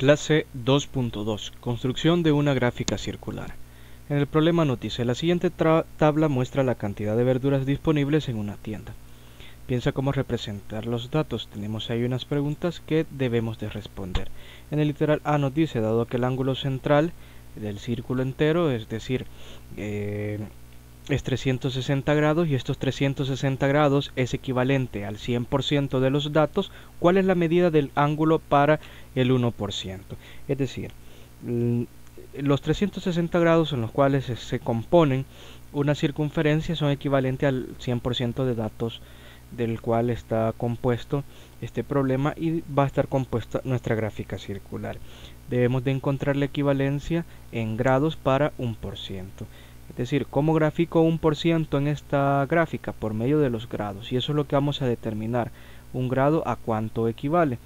Clase 2.2. Construcción de una gráfica circular. En el problema nos dice, la siguiente tabla muestra la cantidad de verduras disponibles en una tienda. Piensa cómo representar los datos. Tenemos ahí unas preguntas que debemos de responder. En el literal A nos dice, dado que el ángulo central del círculo entero, es decir, es 360 grados y estos 360 grados es equivalente al 100% de los datos, ¿cuál es la medida del ángulo para el 1%? Es decir, los 360 grados en los cuales se componen una circunferencia son equivalentes al 100% de datos del cual está compuesto este problema y va a estar compuesta nuestra gráfica circular. Debemos de encontrar la equivalencia en grados para 1%. Es decir, ¿cómo grafico 1% en esta gráfica? Por medio de los grados. Y eso es lo que vamos a determinar. Un grado a cuánto equivale.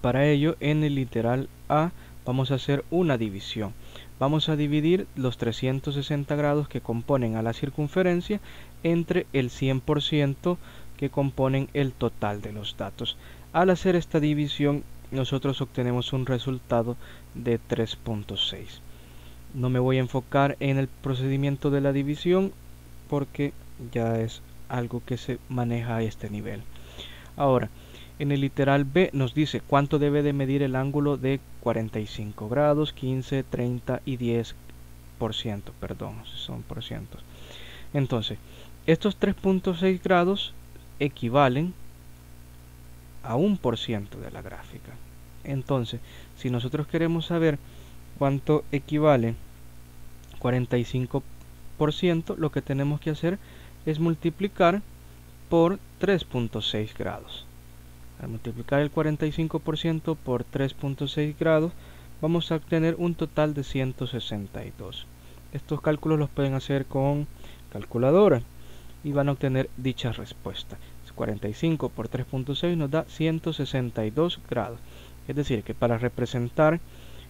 Para ello, en el literal A, vamos a hacer una división. Vamos a dividir los 360 grados que componen a la circunferencia entre el 100% que componen el total de los datos. Al hacer esta división, nosotros obtenemos un resultado de 3.6. No me voy a enfocar en el procedimiento de la división porque ya es algo que se maneja a este nivel. Ahora, en el literal B nos dice cuánto debe de medir el ángulo de 45 grados, 15, 30 y 10%. Perdón, son por cientos. Entonces, estos 3.6 grados equivalen a 1% de la gráfica. Entonces, si nosotros queremos saber cuánto equivale 45%, lo que tenemos que hacer es multiplicar por 3.6 grados. Al multiplicar el 45% por 3.6 grados, vamos a obtener un total de 162. Estos cálculos los pueden hacer con calculadora y van a obtener dicha respuesta. 45 por 3.6 nos da 162 grados. Es decir, que para representar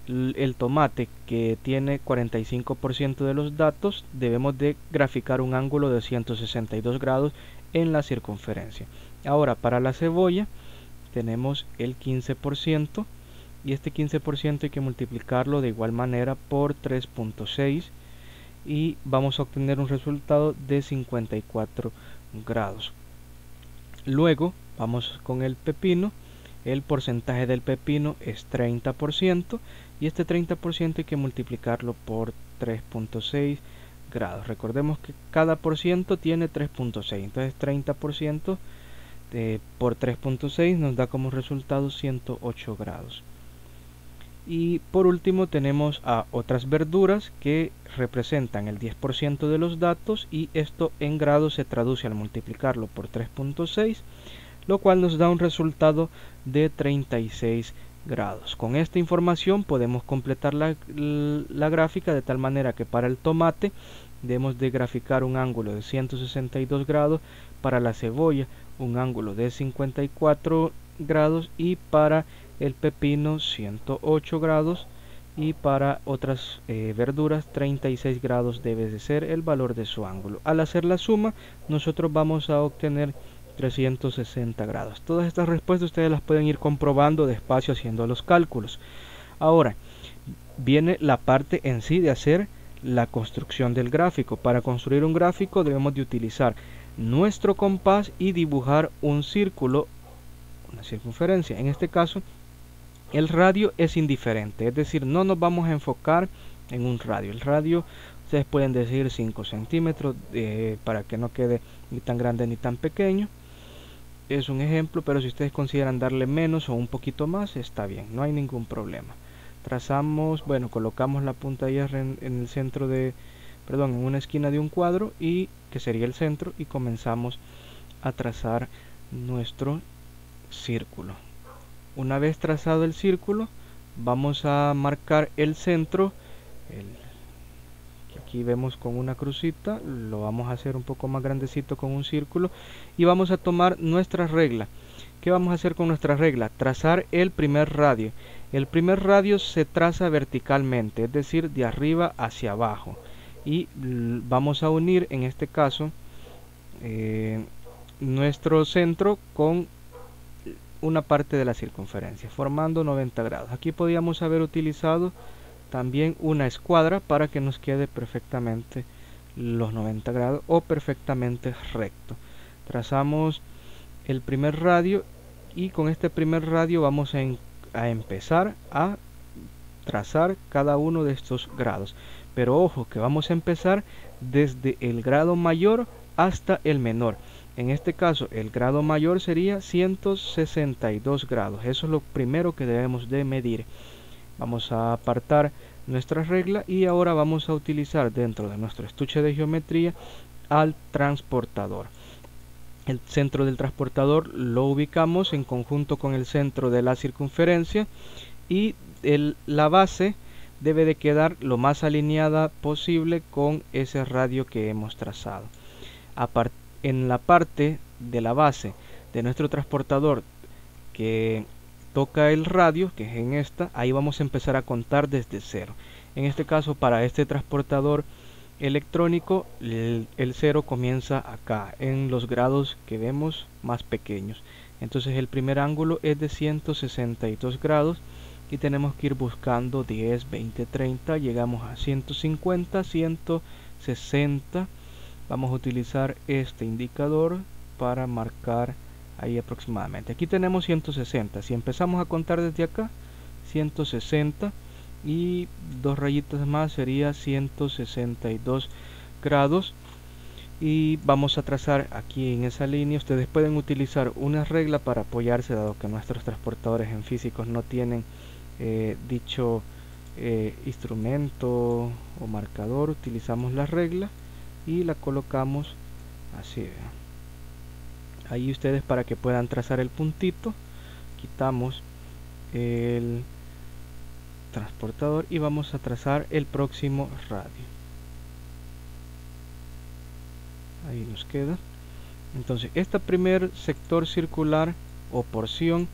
el tomate que tiene 45% de los datos, debemos de graficar un ángulo de 162 grados en la circunferencia. Ahora, para la cebolla tenemos el 15% y este 15% hay que multiplicarlo de igual manera por 3.6 y vamos a obtener un resultado de 54 grados. Luego vamos con el pepino. El porcentaje del pepino es 30% y este 30% hay que multiplicarlo por 3.6 grados. Recordemos que cada por ciento tiene 3.6, entonces 30% por 3.6 nos da como resultado 108 grados. Y por último tenemos a otras verduras que representan el 10% de los datos y esto en grados se traduce al multiplicarlo por 3.6, lo cual nos da un resultado de 36 grados. Con esta información podemos completar la gráfica de tal manera que para el tomate debemos de graficar un ángulo de 162 grados, para la cebolla un ángulo de 54 grados y para el pepino 108 grados y para otras verduras 36 grados debe de ser el valor de su ángulo. Al hacer la suma nosotros vamos a obtener 360 grados. Todas estas respuestas ustedes las pueden ir comprobando despacio haciendo los cálculos. Ahora viene la parte en sí de hacer la construcción del gráfico. Para construir un gráfico debemos de utilizar nuestro compás y dibujar un círculo, una circunferencia. En este caso el radio es indiferente, es decir, no nos vamos a enfocar en un radio. El radio ustedes pueden decir 5 centímetros para que no quede ni tan grande ni tan pequeño. Es un ejemplo, pero si ustedes consideran darle menos o un poquito más, está bien, no hay ningún problema. Trazamos, bueno, colocamos la punta de hierro en el centro de, perdón, en una esquina de un cuadro y que sería el centro y comenzamos a trazar nuestro círculo. Una vez trazado el círculo, vamos a marcar el centro, que aquí vemos con una crucita, lo vamos a hacer un poco más grandecito con un círculo y vamos a tomar nuestra regla. ¿Qué vamos a hacer con nuestra regla? Trazar el primer radio. El primer radio se traza verticalmente, es decir, de arriba hacia abajo. Y vamos a unir, en este caso, nuestro centro con una parte de la circunferencia, formando 90 grados. Aquí podíamos haber utilizado también una escuadra para que nos quede perfectamente los 90 grados o perfectamente recto. Trazamos el primer radio y con este primer radio vamos a empezar a trazar cada uno de estos grados. Pero ojo que vamos a empezar desde el grado mayor hasta el menor. En este caso el grado mayor sería 162 grados. Eso es lo primero que debemos de medir. Vamos a apartar nuestra regla y ahora vamos a utilizar dentro de nuestro estuche de geometría al transportador. El centro del transportador lo ubicamos en conjunto con el centro de la circunferencia y la base debe de quedar lo más alineada posible con ese radio que hemos trazado. En la parte de la base de nuestro transportador que toca el radio, que es en esta, ahí vamos a empezar a contar desde cero. En este caso, para este transportador electrónico, el cero comienza acá, en los grados que vemos más pequeños. Entonces el primer ángulo es de 162 grados y tenemos que ir buscando 10, 20, 30, llegamos a 150, 160. Vamos a utilizar este indicador para marcar ahí aproximadamente. Aquí tenemos 160. Si empezamos a contar desde acá, 160 y dos rayitas más sería 162 grados. Y vamos a trazar aquí en esa línea. Ustedes pueden utilizar una regla para apoyarse, dado que nuestros transportadores en físicos no tienen dicho instrumento o marcador. Utilizamos la regla y la colocamos así. Ahí ustedes, para que puedan trazar el puntito, quitamos el transportador y vamos a trazar el próximo radio. Ahí nos queda. Entonces este primer sector circular o porción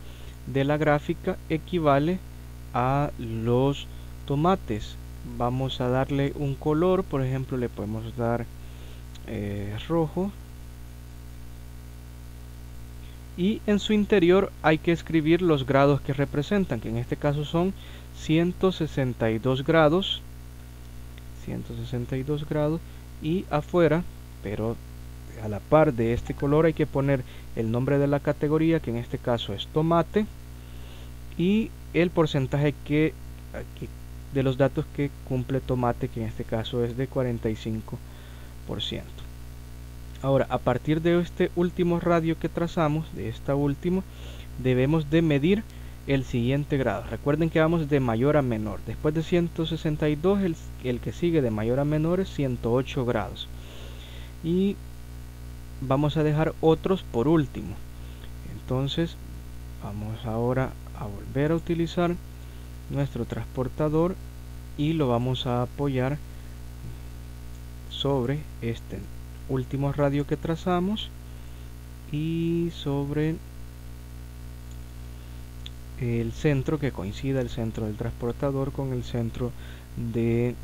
de la gráfica equivale a los tomates. Vamos a darle un color, por ejemplo le podemos dar rojo, y en su interior hay que escribir los grados que representan, que en este caso son 162 grados, 162 grados, y afuera, pero a la par de este color, hay que poner el nombre de la categoría, que en este caso es tomate, y el porcentaje de los datos que cumple tomate, que en este caso es de 45%. Ahora, a partir de este último radio que trazamos, de esta última, debemos de medir el siguiente grado. Recuerden que vamos de mayor a menor. Después de 162, el que sigue de mayor a menor es 108 grados. Y vamos a dejar otros por último. Entonces, vamos ahora a volver a utilizar nuestro transportador y lo vamos a apoyar sobre este último radio que trazamos y sobre el centro, que coincida el centro del transportador con el centro de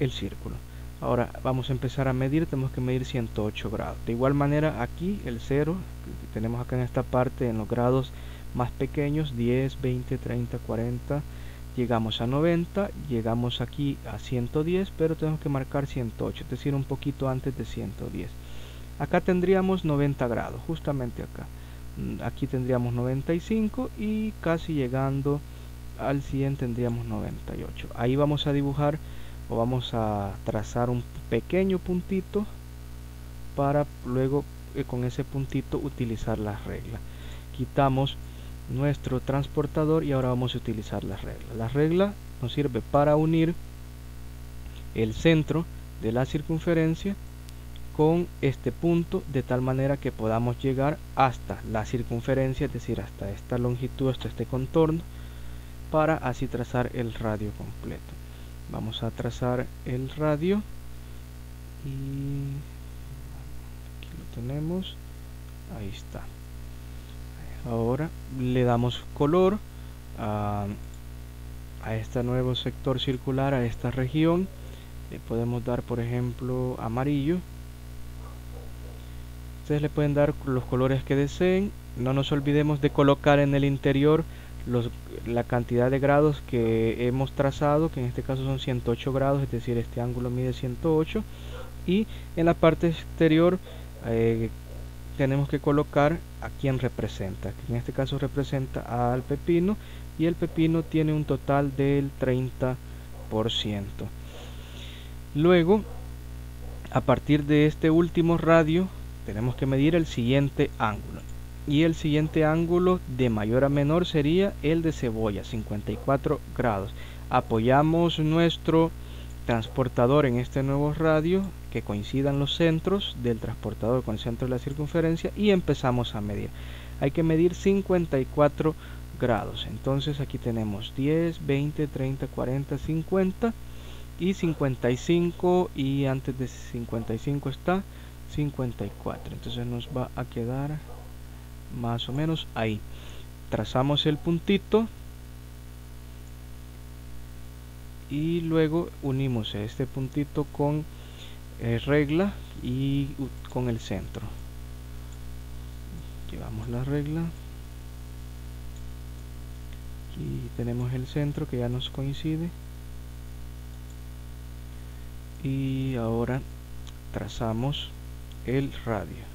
el círculo. Ahora vamos a empezar a medir. Tenemos que medir 108 grados. De igual manera, aquí el 0 que tenemos acá en esta parte, en los grados más pequeños, 10, 20, 30, 40, llegamos a 90, llegamos aquí a 110, pero tenemos que marcar 108, es decir, un poquito antes de 110. Acá tendríamos 90 grados, justamente acá. Aquí tendríamos 95 y casi llegando al 100 tendríamos 98. Ahí vamos a dibujar o vamos a trazar un pequeño puntito para luego con ese puntito utilizar la regla. Quitamos nuestro transportador y ahora vamos a utilizar la regla. La regla nos sirve para unir el centro de la circunferencia con este punto, de tal manera que podamos llegar hasta la circunferencia, es decir, hasta esta longitud, hasta este contorno, para así trazar el radio completo. Vamos a trazar el radio y aquí lo tenemos, ahí está. Ahora le damos color a este nuevo sector circular, a esta región. Le podemos dar, por ejemplo, amarillo. Ustedes le pueden dar los colores que deseen no nos olvidemos de colocar en el interior la cantidad de grados que hemos trazado, que en este caso son 108 grados, es decir, este ángulo mide 108, y en la parte exterior tenemos que colocar a quién representa, que en este caso representa al pepino, y el pepino tiene un total del 30%. Luego, a partir de este último radio, tenemos que medir el siguiente ángulo, y el siguiente ángulo de mayor a menor sería el de cebolla, 54 grados. Apoyamos nuestro transportador en este nuevo radio, que coincidan los centros del transportador con el centro de la circunferencia, y empezamos a medir. Hay que medir 54 grados. Entonces aquí tenemos 10, 20, 30, 40, 50 y 55, y antes de 55 está 54. Entonces nos va a quedar más o menos ahí. Trazamos el puntito y luego unimos este puntito con regla y con el centro. Llevamos la regla, aquí tenemos el centro que ya nos coincide, y ahora trazamos el radio.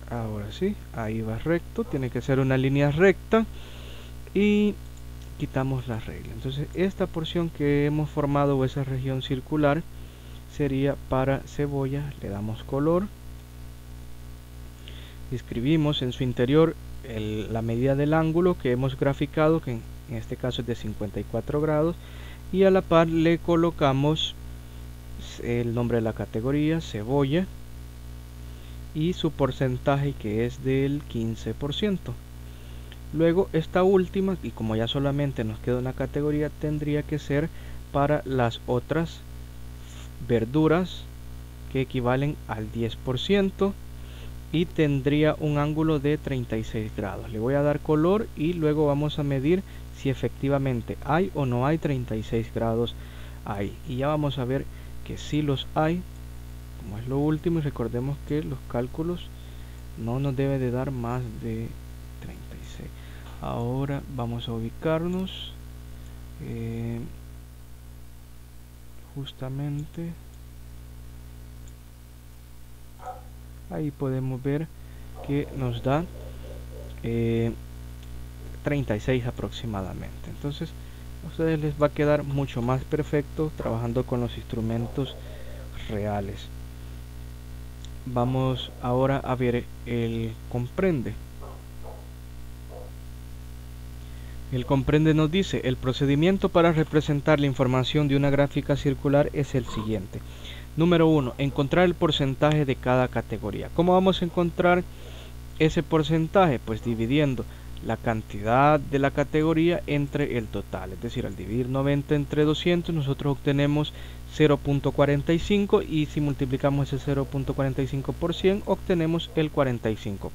Ahora sí, ahí va recto, tiene que ser una línea recta, y quitamos la regla. Entonces esta porción que hemos formado, o esa región circular, sería para cebolla. Le damos color, escribimos en su interior la medida del ángulo que hemos graficado, que en este caso es de 54 grados, y a la par le colocamos el nombre de la categoría, cebolla, y su porcentaje, que es del 15%. Luego esta última, y como ya solamente nos queda una categoría, tendría que ser para las otras verduras, que equivalen al 10%, y tendría un ángulo de 36 grados. Le voy a dar color y luego vamos a medir si efectivamente hay o no hay 36 grados ahí, y ya vamos a ver que sí los hay, como es lo último. Y recordemos que los cálculos no nos debe de dar más de 36. Ahora vamos a ubicarnos justamente ahí. Podemos ver que nos da 36 aproximadamente. Entonces a ustedes les va a quedar mucho más perfecto trabajando con los instrumentos reales. Vamos ahora a ver el comprende. El comprende nos dice: el procedimiento para representar la información de una gráfica circular es el siguiente. Número 1. Encontrar el porcentaje de cada categoría. ¿Cómo vamos a encontrar ese porcentaje? Pues dividiendo la cantidad de la categoría entre el total. Es decir, al dividir 90 entre 200, nosotros obtenemos 0.45, y si multiplicamos ese 0.45 por 100, obtenemos el 45%.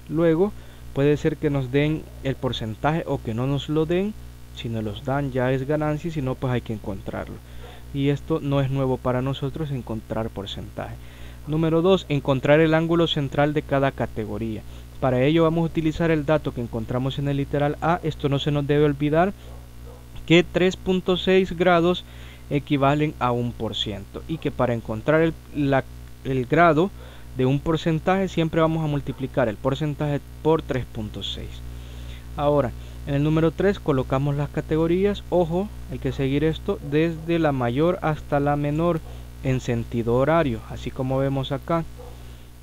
Luego puede ser que nos den el porcentaje o que no nos lo den. Si nos los dan ya es ganancia, y si no, pues hay que encontrarlo. Y esto no es nuevo para nosotros, encontrar porcentaje. Número 2. Encontrar el ángulo central de cada categoría. Para ello vamos a utilizar el dato que encontramos en el literal A. Esto no se nos debe olvidar, que 3.6 grados equivalen a 1%, y que para encontrar el grado de un porcentaje siempre vamos a multiplicar el porcentaje por 3.6. Ahora, en el número 3 colocamos las categorías. Ojo, hay que seguir esto desde la mayor hasta la menor en sentido horario, así como vemos acá,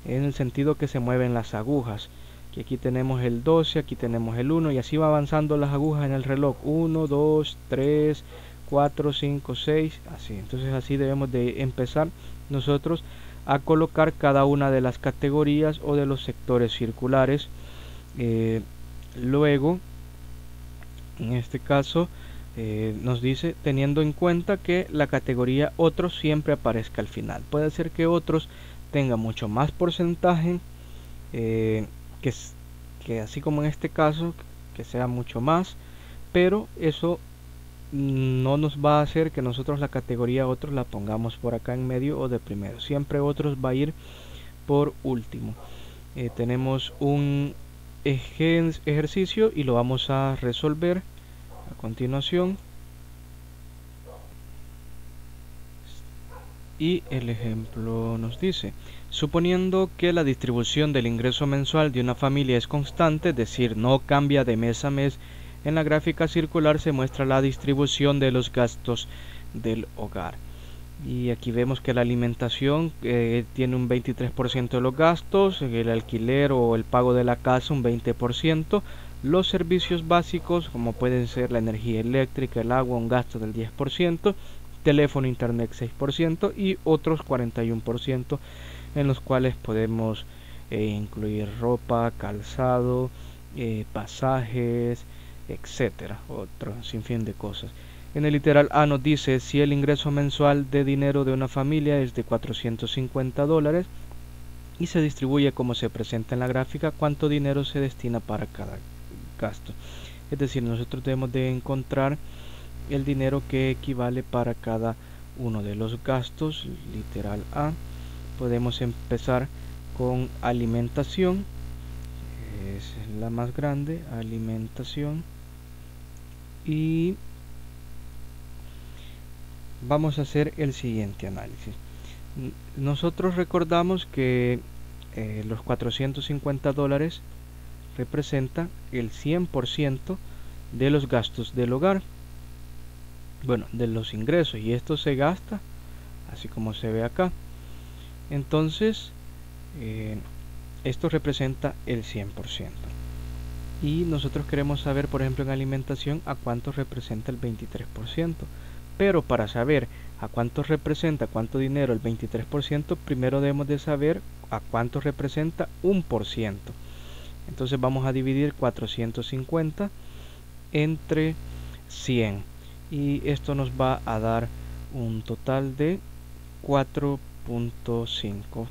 en el sentido que se mueven las agujas. Que aquí tenemos el 12, aquí tenemos el 1, y así va avanzando las agujas en el reloj. 1, 2, 3, 4, 5, 6, así. Entonces así debemos de empezar nosotros a colocar cada una de las categorías o de los sectores circulares. Luego, en este caso, nos dice, teniendo en cuenta que la categoría otros siempre aparezca al final. Puede ser que otros tenga mucho más porcentaje, que así como en este caso, que sea mucho más, pero eso no nos va a hacer que nosotros la categoría otros la pongamos por acá en medio o de primero. Siempre otros va a ir por último. Tenemos un ejercicio y lo vamos a resolver a continuación. Y el ejemplo nos dice: suponiendo que la distribución del ingreso mensual de una familia es constante, es decir, no cambia de mes a mes, en la gráfica circular se muestra la distribución de los gastos del hogar. Y aquí vemos que la alimentación tiene un 23% de los gastos, el alquiler o el pago de la casa un 20%, los servicios básicos como pueden ser la energía eléctrica, el agua, un gasto del 10%, teléfono, internet 6% y otros 41% en los cuales podemos incluir ropa, calzado, pasajes, etcétera, otro sinfín de cosas. En el literal A nos dice: si el ingreso mensual de dinero de una familia es de $450 y se distribuye como se presenta en la gráfica, ¿cuánto dinero se destina para cada gasto? Es decir, nosotros debemos de encontrar el dinero que equivale para cada uno de los gastos. Literal A. Podemos empezar con alimentación, es la más grande, alimentación, y vamos a hacer el siguiente análisis. Nosotros recordamos que los $450 representa el 100% de los gastos del hogar, bueno, de los ingresos, y esto se gasta así como se ve acá. Entonces esto representa el 100%, y nosotros queremos saber, por ejemplo, en alimentación a cuánto representa el 23%. Pero para saber a cuánto representa, cuánto dinero el 23%, primero debemos de saber a cuánto representa 1%. Entonces vamos a dividir 450 entre 100 y esto nos va a dar un total de 4.5.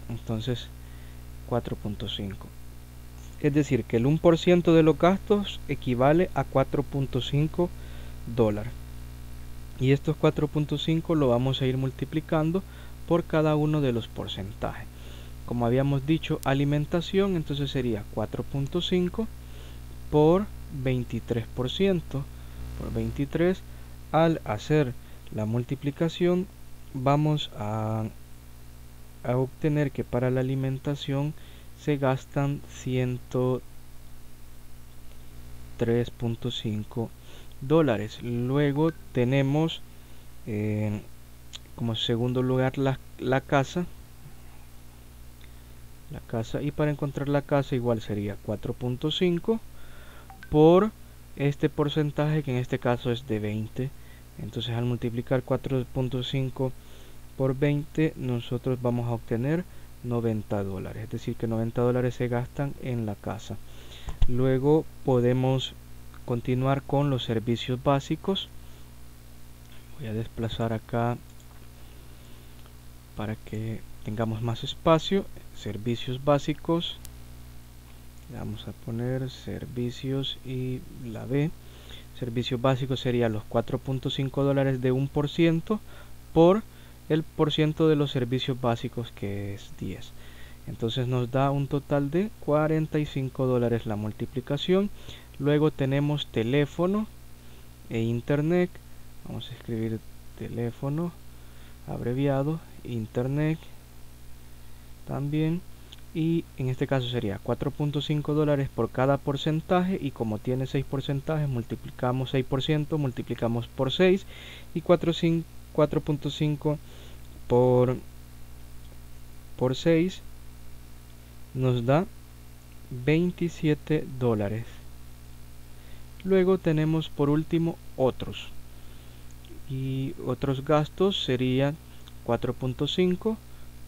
Entonces 4.5, es decir que el 1% de los gastos equivale a $4.5, y estos 4.5 lo vamos a ir multiplicando por cada uno de los porcentajes. Como habíamos dicho, alimentación, entonces sería 4.5 por 23%, por 23. Al hacer la multiplicación vamos a obtener que para la alimentación se gastan $103.5. Luego tenemos como segundo lugar la casa, y para encontrar la casa igual sería 4.5 por este porcentaje, que en este caso es de 20. Entonces al multiplicar 4.5 por 20 nosotros vamos a obtener $90, es decir que $90 se gastan en la casa. Luego podemos continuar con los servicios básicos. Voy a desplazar acá para que tengamos más espacio. Servicios básicos, le vamos a poner servicios y la B. Servicios básicos sería los $4.5 de 1% por el porciento de los servicios básicos, que es 10. Entonces nos da un total de $45 la multiplicación. Luego tenemos teléfono e internet. Vamos a escribir teléfono abreviado, internet también, y en este caso sería $4.5 por cada porcentaje, y como tiene 6 porcentajes, multiplicamos 6%, multiplicamos por 6, y 4.5 por 6 nos da $27. Luego tenemos por último otros, y otros gastos serían 4.5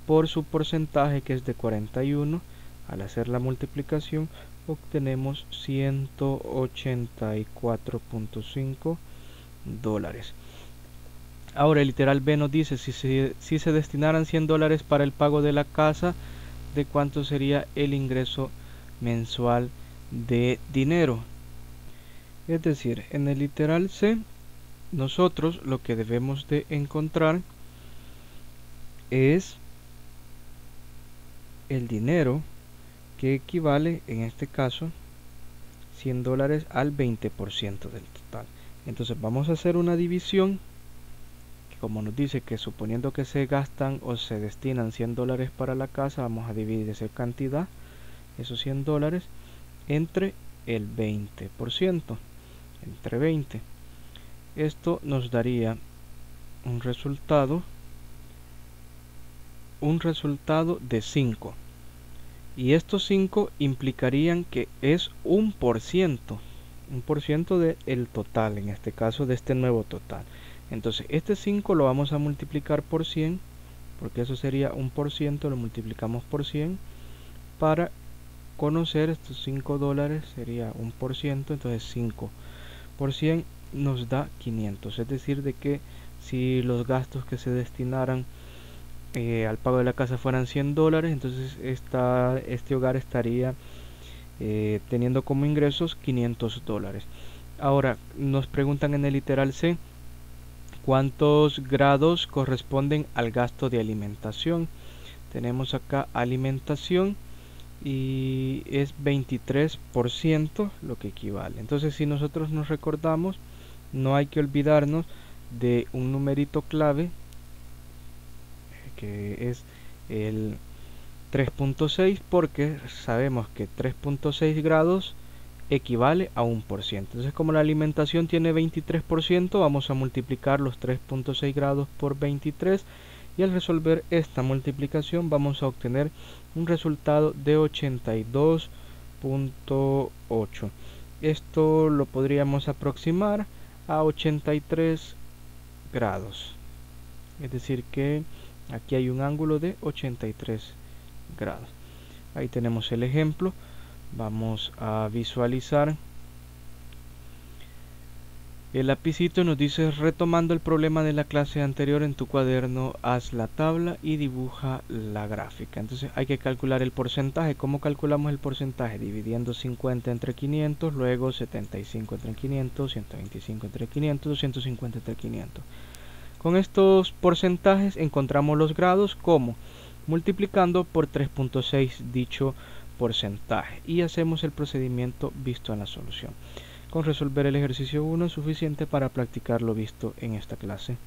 por su porcentaje, que es de 41. Al hacer la multiplicación obtenemos $184.5. Ahora el literal B nos dice: si se destinaran $100 para el pago de la casa, ¿de cuánto sería el ingreso mensual de dinero? Es decir, en el literal C nosotros lo que debemos de encontrar es el dinero que equivale, en este caso, $100 al 20% del total. Entonces vamos a hacer una división, que como nos dice que suponiendo que se gastan o se destinan $100 para la casa, vamos a dividir esa cantidad, esos $100, entre el 20%, entre 20. Esto nos daría un resultado de 5. Y estos 5 implicarían que es un por ciento del total, en este caso de este nuevo total. Entonces este 5 lo vamos a multiplicar por 100, porque eso sería un por ciento, lo multiplicamos por 100 para conocer estos $5, sería un por ciento, entonces 5 por 100 nos da 500, es decir, de que si los gastos que se destinaran al pago de la casa fueran $100, entonces este hogar estaría teniendo como ingresos $500. Ahora nos preguntan en el literal C cuántos grados corresponden al gasto de alimentación. Tenemos acá alimentación y es 23% lo que equivale. Entonces si nosotros nos recordamos, no hay que olvidarnos de un numerito clave que es el 3.6, porque sabemos que 3.6 grados equivale a 1%. Entonces como la alimentación tiene 23%, vamos a multiplicar los 3.6 grados por 23 y al resolver esta multiplicación vamos a obtener un resultado de 82.8. Esto lo podríamos aproximar a 83 grados. Es decir que aquí hay un ángulo de 83 grados. Ahí tenemos el ejemplo. Vamos a visualizar. El lapicito nos dice: retomando el problema de la clase anterior, en tu cuaderno haz la tabla y dibuja la gráfica. Entonces hay que calcular el porcentaje. ¿Cómo calculamos el porcentaje? Dividiendo 50 entre 500, luego 75 entre 500, 125 entre 500, 250 entre 500. Con estos porcentajes encontramos los grados, como multiplicando por 3.6 dicho porcentaje, y hacemos el procedimiento visto en la solución. Con resolver el ejercicio 1 es suficiente para practicar lo visto en esta clase.